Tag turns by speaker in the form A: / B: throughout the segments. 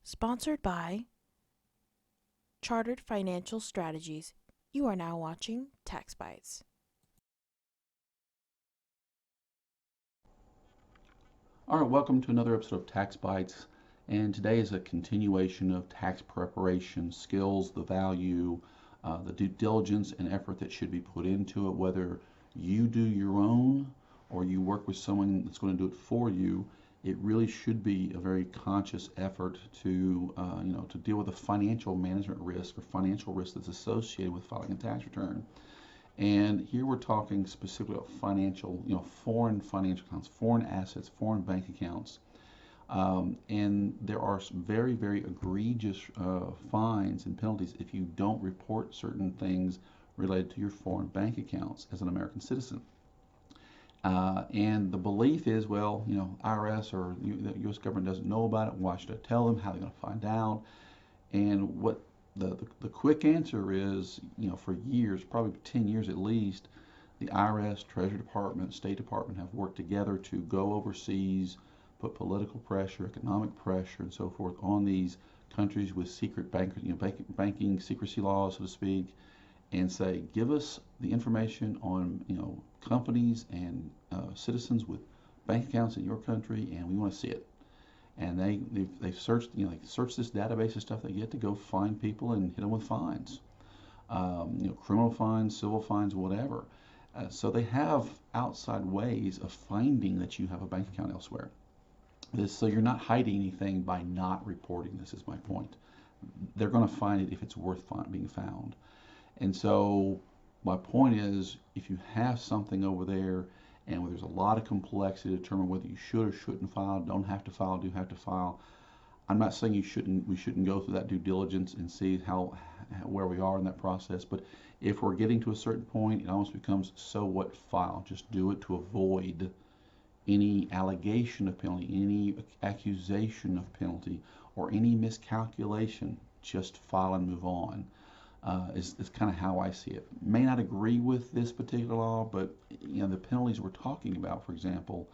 A: Sponsored by Chartered Financial Strategies. You are now watching Tax Bites.
B: All right, welcome to another episode of Tax Bites. And today is a continuation of tax preparation skills, the value, the due diligence and effort that should be put into it, whether you do your own or you work with someone that's going to do it for you. It really should be a very conscious effort to deal with the financial management risk or financial risk that's associated with filing a tax return. And here we're talking specifically about financial, foreign financial accounts, foreign assets, foreign bank accounts. And there are some very, very egregious fines and penalties if you don't report certain things related to your foreign bank accounts as an American citizen. And the belief is, well, IRS or the U.S. government doesn't know about it. Why should I tell them? How are they going to find out? And what the quick answer is, for years, probably 10 years at least, the IRS, Treasury Department, State Department have worked together to go overseas, put political pressure, economic pressure, and so forth on these countries with secret banking secrecy laws, so to speak, and say, give us the information on, companies and citizens with bank accounts in your country, and we want to see it. And they've searched, they search this database of stuff they get to go find people and hit them with fines, criminal fines, civil fines, whatever. So they have outside ways of finding that you have a bank account elsewhere. So you're not hiding anything by not reporting this, is my point. They're going to find it if it's worth being found. And so my point is, if you have something over there and where there's a lot of complexity to determine whether you should or shouldn't file, don't have to file, do have to file. I'm not saying we shouldn't go through that due diligence and see where we are in that process, but if we're getting to a certain point, it almost becomes, so what, file. Just do it to avoid any allegation of penalty, any accusation of penalty, or any miscalculation. Just file and move on. Is kind of how I see it. May not agree with this particular law, but the penalties we're talking about, for example,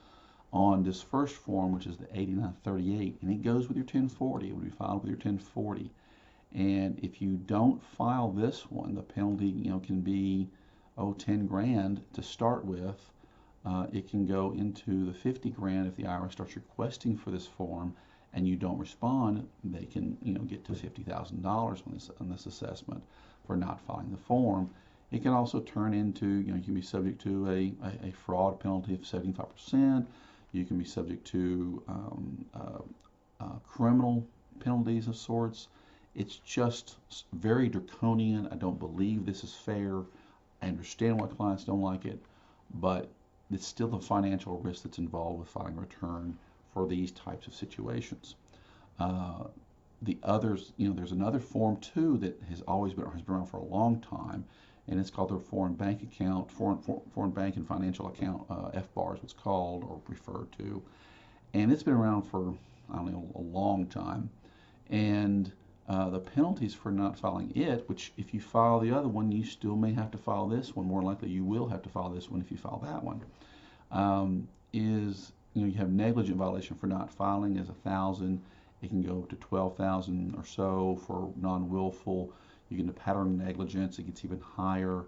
B: on this first form, which is the 8938, and it goes with your 1040. It would be filed with your 1040. And if you don't file this one, the penalty can be 10 grand to start with. It can go into the 50 grand if the IRS starts requesting for this form and you don't respond. They can get to $50,000 on this assessment for not filing the form. It can also turn into, you can be subject to a fraud penalty of 75%. You can be subject to criminal penalties of sorts. It's just very draconian. I don't believe this is fair. I understand why clients don't like it, but it's still the financial risk that's involved with filing a return for these types of situations. The others, there's another form too that has been around for a long time, and it's called the foreign bank account, foreign bank and financial account, FBAR is what's called or referred to, and it's been around for, I don't know, a long time. And the penalties for not filing it, which if you file the other one, you still may have to file this one. More likely, you will have to file this one if you file that one. Is you have negligent violation for not filing is 1,000. It can go up to 12,000 or so for non-willful. You get into pattern negligence. It gets even higher.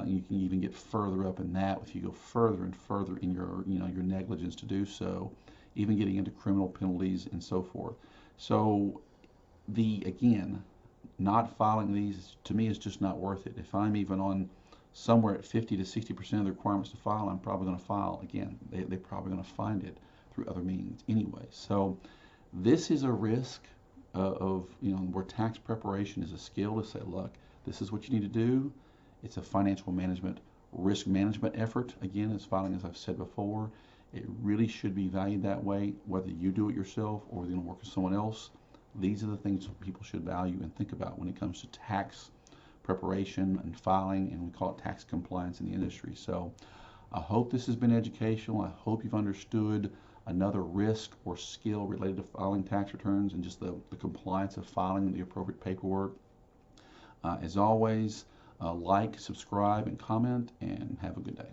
B: You can even get further up in that if you go further and further in your negligence to do so, even getting into criminal penalties and so forth. So again, not filing these to me is just not worth it. If I'm even on somewhere at 50 to 60% of the requirements to file, I'm probably going to file again. They're probably going to find it through other means anyway. So this is a risk of where tax preparation is a skill to say, look, this is what you need to do. It's a financial management, risk management effort. Again, as filing, as I've said before, it really should be valued that way, whether you do it yourself or whether you're going to work with someone else. These are the things people should value and think about when it comes to tax preparation and filing, and we call it tax compliance in the industry. So I hope this has been educational. I hope you've understood another risk or skill related to filing tax returns and just the compliance of filing the appropriate paperwork. As always, like, subscribe, and comment, and have a good day.